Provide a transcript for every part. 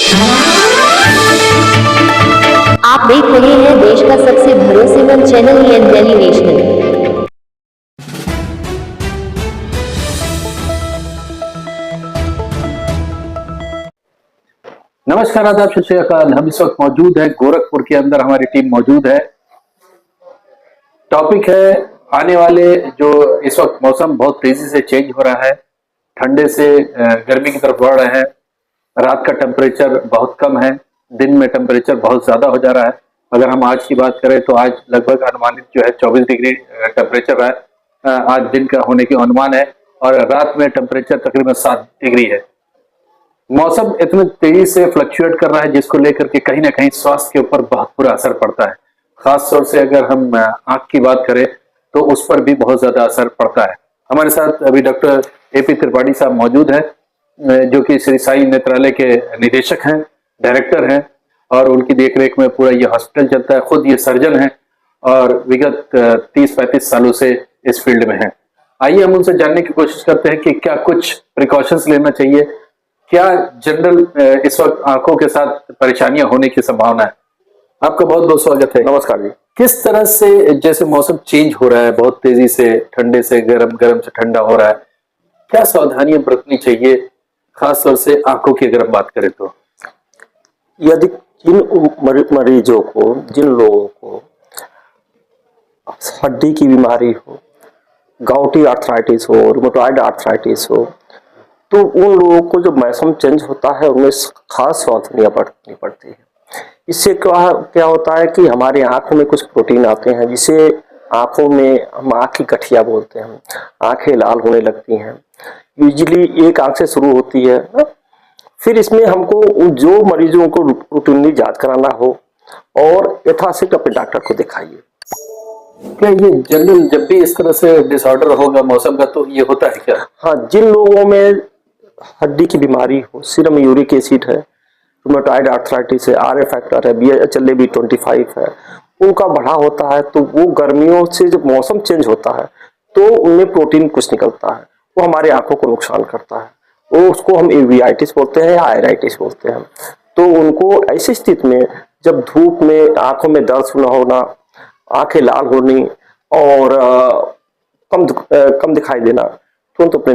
आप देख रहे हैं देश का सबसे भरोसेमंद चैनल दिल्ली नेशनल। नमस्कार, आदाब, सत श्री अकाल। हम इस वक्त मौजूद है गोरखपुर के अंदर, हमारी टीम मौजूद है। टॉपिक है आने वाले जो इस वक्त मौसम बहुत तेजी से चेंज हो रहा है, ठंडे से गर्मी की तरफ बढ़ रहे हैं। रात का टेम्परेचर बहुत कम है, दिन में टेम्परेचर बहुत ज्यादा हो जा रहा है। अगर हम आज की बात करें तो आज लगभग अनुमानित जो है 24 डिग्री टेम्परेचर है, आज दिन का होने की अनुमान है, और रात में टेम्परेचर तकरीबन 7 डिग्री है। मौसम इतनी तेजी से फ्लक्चुएट कर रहा है जिसको लेकर के कहीं ना कहीं स्वास्थ्य के ऊपर बहुत बुरा असर पड़ता है। खास तौर से अगर हम आंख की बात करें तो उस पर भी बहुत ज्यादा असर पड़ता है। हमारे साथ अभी डॉक्टर एपी त्रिपाठी साहब मौजूद हैं, जो कि श्री साई नेत्रालय के निदेशक हैं, डायरेक्टर हैं, और उनकी देखरेख में पूरा ये हॉस्पिटल चलता है। खुद ये सर्जन है और विगत 30-35 सालों से इस फील्ड में है। आइए हम उनसे जानने की कोशिश करते हैं कि क्या कुछ प्रिकॉशंस लेना चाहिए, क्या जनरल इस वक्त आंखों के साथ परेशानियां होने की संभावना है। आपका बहुत बहुत स्वागत है। नमस्कार जी। किस तरह से जैसे मौसम चेंज हो रहा है, बहुत तेजी से ठंडे से गर्म, गर्म से ठंडा हो रहा है, क्या सावधानियां बरतनी चाहिए, खास तौर से आंखों की अगर हम बात करें तो? यदि मरीजों को, जिन लोगों को हड्डी की बीमारी हो, गाउटी आर्थराइटिस हो, रूमेटॉइड आर्थराइटिस हो, तो उन लोगों को जो मौसम चेंज होता है उनमें खास सावधानियां बरतनी पड़ती है। इससे क्या होता है कि हमारे आंखों में कुछ प्रोटीन आते हैं जिसे आंखों में हम आंख की गठिया बोलते हैं, आंखें लाल होने लगती हैं। यूजुअली एक आंख से शुरू होती है। फिर इसमें हमको जो मरीजों को रूटीनली जांच कराना हो और यथाशीघ्र अपने डॉक्टर को दिखाइए। क्या ये जनरल जब भी इस तरह से डिसऑर्डर होगा मौसम का तो ये होता है क्या? हाँ, जिन लोगों में हड्डी की बीमारी हो, सीरम यूरिक एसिड है, रूमेटॉइड आर्थराइटिस है, आरए फैक्टर है, BHLA-B25 है, उनका बढ़ा होता है, तो वो गर्मियों से जब मौसम चेंज होता है तो उनमें प्रोटीन कुछ निकलता है, वो हमारे आंखों को नुकसान करता है। वो उसको हम एवियाइटिस बोलते हैं या आयराइटिस बोलते हैं। तो उनको ऐसी स्थिति में जब धूप में आंखों में दर्द न होना, आंखें लाल होनी और कम दिखाई देना, तुरंत अपने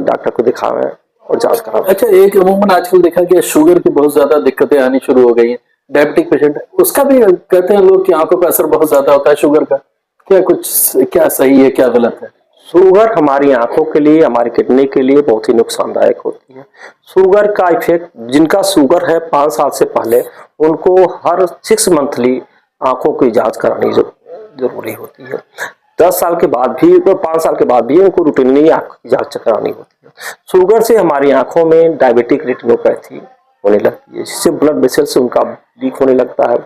डॉक्टर को दिखावें और जांच करावें। अच्छा, एक अमूमन आजकल देखा गया शुगर की बहुत ज्यादा दिक्कतें आनी शुरू हो गई हैं। डायबिटिक पेशेंट उसका भी कहते हैं लोग कि आंखों पर असर बहुत ज्यादा होता है शुगर का। क्या सही है, क्या गलत है? शुगर हमारी आंखों के लिए, हमारी किडनी के लिए बहुत ही नुकसानदायक होती है। शुगर का इफेक्ट, जिनका शुगर है 5 साल से पहले, उनको हर 6 मंथली आंखों की जांच करानी जरूरी होती है। 10 साल के बाद भी, 5 साल के बाद भी उनको रूटीनली आंख की जांच करानी होती है। शुगर से हमारी आंखों में डायबिटिक रेटिनोपैथी होने लगती है, जिससे ब्लड वेसल से उनका लीक होने लगता है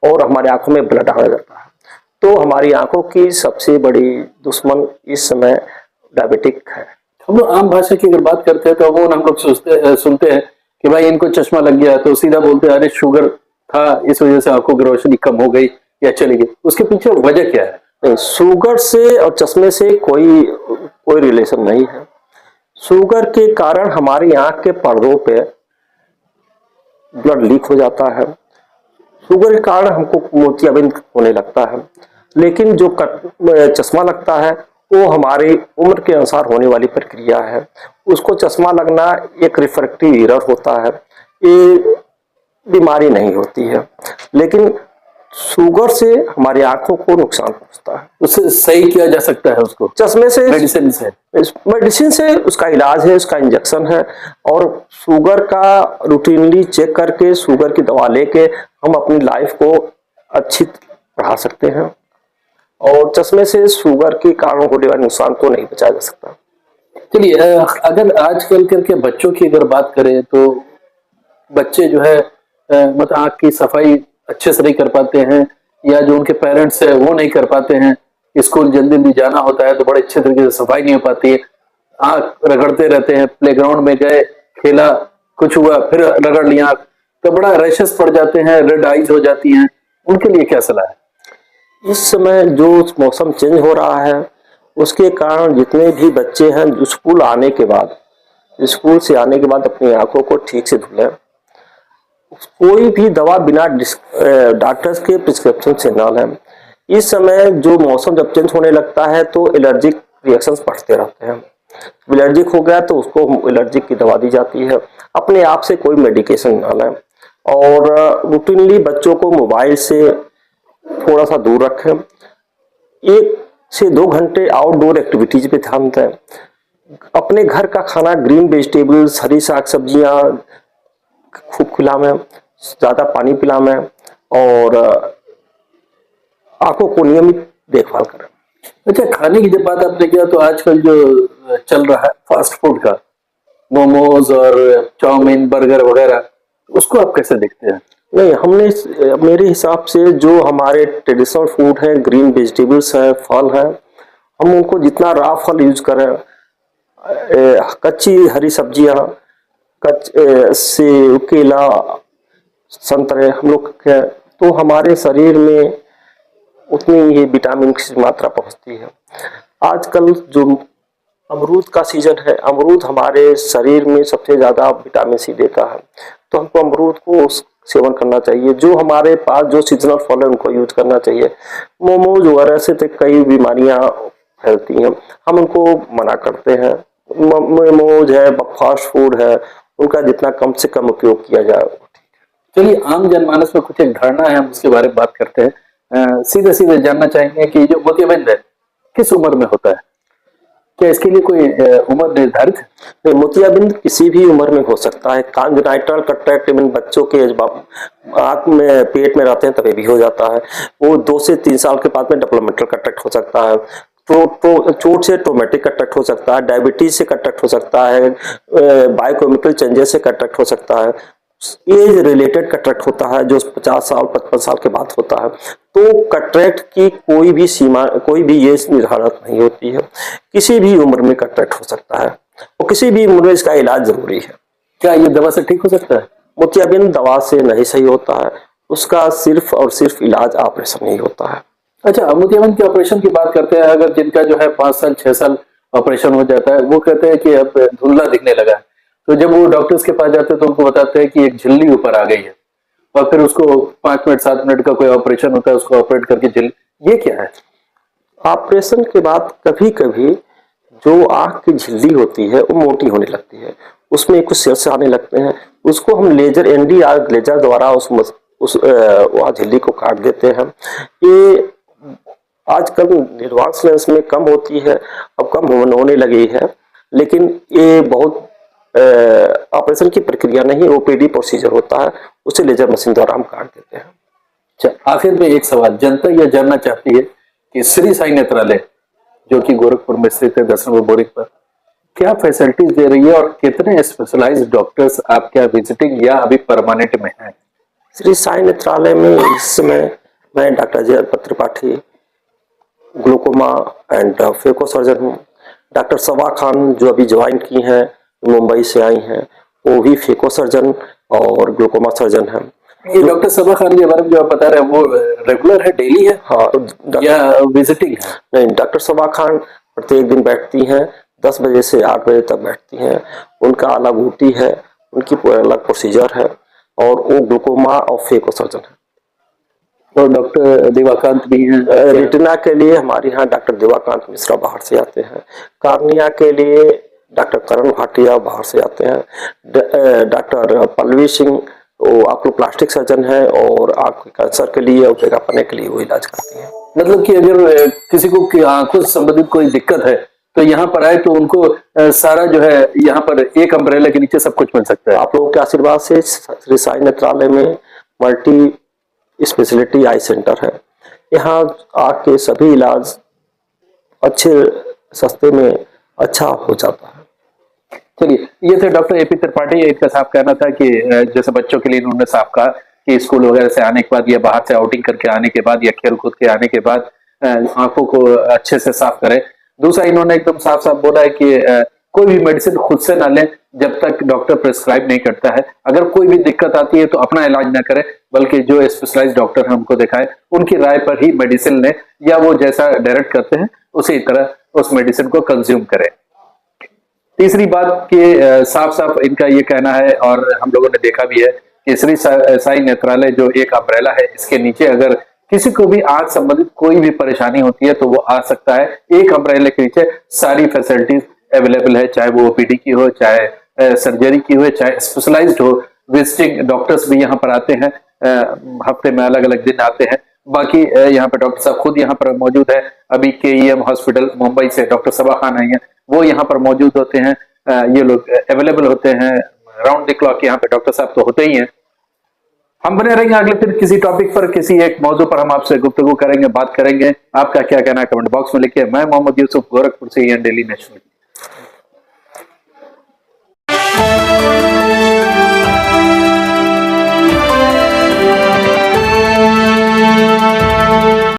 और हमारे आंखों में ब्लड आने लगता है। तो हमारी आंखों की सबसे बड़ी दुश्मन इस समय डायबिटिक है। हम लोग आम भाषा की अगर बात करते हैं तो वो हम लोग सुनते हैं कि भाई इनको चश्मा लग गया, तो सीधा बोलते हैं अरे शुगर था, इस वजह से आंखों की रोशनी कम हो गई या चली गई। उसके पीछे वजह क्या है? नहीं, शुगर से और चश्मे से कोई रिलेशन नहीं है। शुगर के कारण हमारी आंख के पर्दों पे ब्लड लीक हो जाता है। शुगर के कारण हमको मोतियाबिंद होने लगता है। लेकिन जो चश्मा लगता है वो हमारी उम्र के अनुसार होने वाली प्रक्रिया है। उसको चश्मा लगना एक रिफ्रैक्टिव एरर होता है, ये बीमारी नहीं होती है। लेकिन शुगर से हमारी आंखों को नुकसान पहुंचता है। उससे सही किया जा सकता है उसको चश्मे से, मेडिसिन से उसका इलाज है, उसका इंजेक्शन है, और शुगर का रूटीनली चेक करके शुगर की दवा लेके हम अपनी लाइफ को अच्छी बढ़ा सकते हैं। और चश्मे से शुगर के कारण होने वाले नुकसान को नहीं बचाया जा सकता। चलिए, अगर आजकल के बच्चों की अगर बात करें तो बच्चे जो है मतलब आंख की सफाई अच्छे से नहीं कर पाते हैं, या जो उनके पेरेंट्स है वो नहीं कर पाते हैं। स्कूल जल्दी जल्दी जाना होता है तो बड़े अच्छे तरीके से सफाई नहीं हो पाती है, आंख रगड़ते रहते हैं। प्लेग्राउंड में गए, खेला, कुछ हुआ, फिर रगड़ लिया आंख, तो बड़ा रैशेस पड़ जाते हैं, रेड आइज हो जाती हैं। उनके लिए क्या सलाह है? इस समय जो मौसम चेंज हो रहा है उसके कारण जितने भी बच्चे हैं स्कूल से आने के बाद अपनी आंखों को ठीक से धुलें कोई भी दवा बिना डॉक्टर्स के प्रिस्क्रिप्शन से ना लें। इस समय जो मौसम जब चेंज होने लगता है तो एलर्जिक रिएक्शंस बढ़ते रहते हैं। एलर्जिक हो गया तो उसको एलर्जिक की दवा दी जाती है। अपने आप से कोई मेडिकेशन ना लें और रूटीनली बच्चों को मोबाइल से थोड़ा सा दूर रखें। 1 से 2 घंटे आउटडोर एक्टिविटीज पे ध्यान दें। अपने घर का खाना, ग्रीन वेजिटेबल्स, हरी साग सब्जियां खूब खिलाएं, ज्यादा पानी पिलाएं और आंखों को नियमित देखभाल करें। अच्छा, खाने की जब बात आपने किया तो आजकल जो चल रहा है फास्ट फूड का, मोमोज और चाउमीन, बर्गर वगैरह, उसको आप कैसे देखते हैं? नहीं, मेरे हिसाब से जो हमारे ट्रेडिशनल फूड है, ग्रीन वेजिटेबल्स है, फल है, हम उनको जितना रा फल यूज करें, कच्ची हरी सब्जियां, सेब, केला, संतरे हम लोग के, तो हमारे शरीर में उतनी ही विटामिन की मात्रा पहुंचती है। आजकल जो अमरूद का सीजन है, अमरूद हमारे शरीर में सबसे ज्यादा विटामिन सी देता है, तो हमको अमरूद को सेवन करना चाहिए। जो हमारे पास जो सीजनल फल है उनको यूज करना चाहिए। मोमोज वगैरह से तो कई बीमारियां फैलती हैं, हम उनको मना करते हैं। मोमोज है, फास्ट फूड है, उनका जितना कम से कम उपयोग किया जाए। चलिए, आम जनमानस में कुछ एक धारणा है, हम उसके बारे में बात करते हैं। सीधे सीधे जानना चाहेंगे कि जो मोतियाबिंद है किस उम्र में होता है? क्या इसके लिए कोई उम्र निर्धारित है? नहीं, मोतियाबिंद किसी भी उम्र में हो सकता है। कांजनाइटल कैटरेक्ट बच्चों के आंख में, पेट में रहते हैं तभी भी हो जाता है। वो 2 से 3 साल के बाद में डेवलपमेंटल कैटरेक्ट हो सकता है। चोट से ट्रोमेटिक कैटरेक्ट हो सकता है, डायबिटीज से कैटरेक्ट हो सकता है, बायोकेमिकल चेंजेस से कैटरेक्ट हो सकता है, एज रिलेटेड कैटरेक्ट होता है जो 50 साल 55 साल के बाद होता है। तो कैटरेक्ट की कोई भी सीमा, कोई भी एज निर्धारित नहीं होती है। किसी भी उम्र में कैटरेक्ट हो सकता है और किसी भी उम्र में इसका इलाज जरूरी है। क्या ये दवा से ठीक हो सकता है? मोतियाबिंद दवा से नहीं सही होता है, उसका सिर्फ और सिर्फ इलाज ऑपरेशन ही होता है। अच्छा, मोतियाबिंद के ऑपरेशन की बात करते हैं। अगर जिनका जो है 5 साल 6 साल ऑपरेशन हो जाता है, वो कहते हैं कि अब धुंधला दिखने लगा है, तो जब वो डॉक्टर्स के पास जाते हैं तो उनको बताते हैं कि एक झिल्ली ऊपर आ गई है, और फिर उसको 5 मिनट 7 मिनट का कोई ऑपरेशन होता है, उसको ऑपरेट करके ये क्या है? ऑपरेशन के बाद कभी कभी जो आंख की झिल्ली होती है वो मोटी होने लगती है, उसमें कुछ सेल्स आने लगते हैं, उसको हम लेजर, NDR लेजर द्वारा उस वहाँ झिल्ली को काट देते हैं। ये आजकल एडवांस लेंस में कम होती है, अब कम होने लगी है, लेकिन ये बहुत ऑपरेशन की प्रक्रिया नहीं, OPD प्रोसीजर होता है, उसे लेजर मशीन द्वारा हम काट देते हैं। अच्छा, आखिर में एक सवाल, जनता यह जानना चाहती है कि श्री साई नेत्रालय जो कि गोरखपुर में स्थित है 10 नंबर बोरिंग पर, क्या फैसिलिटीज दे रही है और कितने स्पेशलाइज्ड डॉक्टर्स आपके विजिटिंग या अभी परमानेंट में हैं? श्री साई नेत्रालय में इस समय मैं doctor Jaypat Tripathi, glaucoma and phaco surgeon हूँ। डॉक्टर सबा खान जो अभी ज्वाइन की हैं, मुंबई से आई हैं, वो भी फेको सर्जन और ग्लूकोमा सर्जन हैं। ये डॉक्टर सबा खान के बारे में जो आप बता रहे हैं वो रेगुलर है, डेली है? हाँ, या विजिटिंग है? नहीं, डॉक्टर सबा खान प्रत्येक दिन बैठती हैं, 10 बजे से 8 बजे तक बैठती हैं। उनका अलग ड्यूटी है, उनकी अलग प्रोसीजर है, और वो ग्लूकोमा और फेको सर्जन है। तो डॉक्टर देवाकांत भी हैं? रेटिना के लिए हमारे यहाँ डॉक्टर देवाकांत मिश्रा बाहर से आते हैं। कार्निया के लिए डॉक्टर करण भाटिया बाहर से आते हैं। डॉक्टर पल्लवी सिंह वो आपको प्लास्टिक सर्जन है, और आपके कैंसर के लिए और बेगापने के लिए वो इलाज करती है। मतलब कि अगर किसी को आंखों से संबंधित कोई दिक्कत है तो यहाँ पर आए तो उनको सारा जो है यहाँ पर एक अम्ब्रेला के नीचे सब कुछ मिल सकता है। आप लोगों के आशीर्वाद से श्री साई नेत्रालय में मल्टी स्पेशलिटी आई सेंटर है। यहाँ आके सभी इलाज अच्छे सस्ते में अच्छा हो जाता है। चलिए, ये थे डॉक्टर AP त्रिपाठी। इनका साफ कहना था कि जैसे बच्चों के लिए इन्होंने साफ कहा कि स्कूल वगैरह से आने के बाद या बाहर से आउटिंग करके आने के बाद या खेल कूद के आने के बाद आंखों को अच्छे से साफ करें। दूसरा, इन्होंने एकदम साफ साफ बोला है कि कोई भी मेडिसिन खुद से ना लें जब तक डॉक्टर प्रिस्क्राइब नहीं करता है। अगर कोई भी दिक्कत आती है तो अपना इलाज ना करें, बल्कि जो स्पेशलाइज्ड डॉक्टर है उनको दिखाएं, उनकी राय पर ही मेडिसिन लें, या वो जैसा डायरेक्ट करते हैं उसी तरह उस मेडिसिन को कंज्यूम करें। तीसरी बात कि साफ साफ इनका ये कहना है, और हम लोगों ने देखा भी है केसरी साई नेत्रालय जो एक अम्ब्रेला है, इसके नीचे अगर किसी को भी आंख संबंधित कोई भी परेशानी होती है तो वो आ सकता है। एक अम्ब्रेला के नीचे सारी फैसिलिटीज अवेलेबल है, चाहे वो ओपीडी की हो, चाहे सर्जरी की हो, चाहे स्पेशलाइज्ड हो। विजिटिंग डॉक्टर्स भी यहाँ पर आते हैं, हफ्ते में अलग अलग दिन आते हैं। बाकी यहाँ पर डॉक्टर साहब खुद यहाँ पर मौजूद है। अभी KEM हॉस्पिटल मुंबई से डॉक्टर सबा खान आई हैं, वो यहाँ पर मौजूद होते हैं। ये लोग अवेलेबल होते हैं राउंड द क्लॉक। यहाँ पे डॉक्टर साहब तो होते ही हैं। हम बने रहेंगे अगले फिर किसी टॉपिक पर, किसी एक मौजू पर हम आपसे गुफ्तगू करेंगे, बात करेंगे। आपका क्या कहना है कमेंट बॉक्स में लिखिए। मैं मोहम्मद यूसुफ, गोरखपुर से, डेली नेशनल।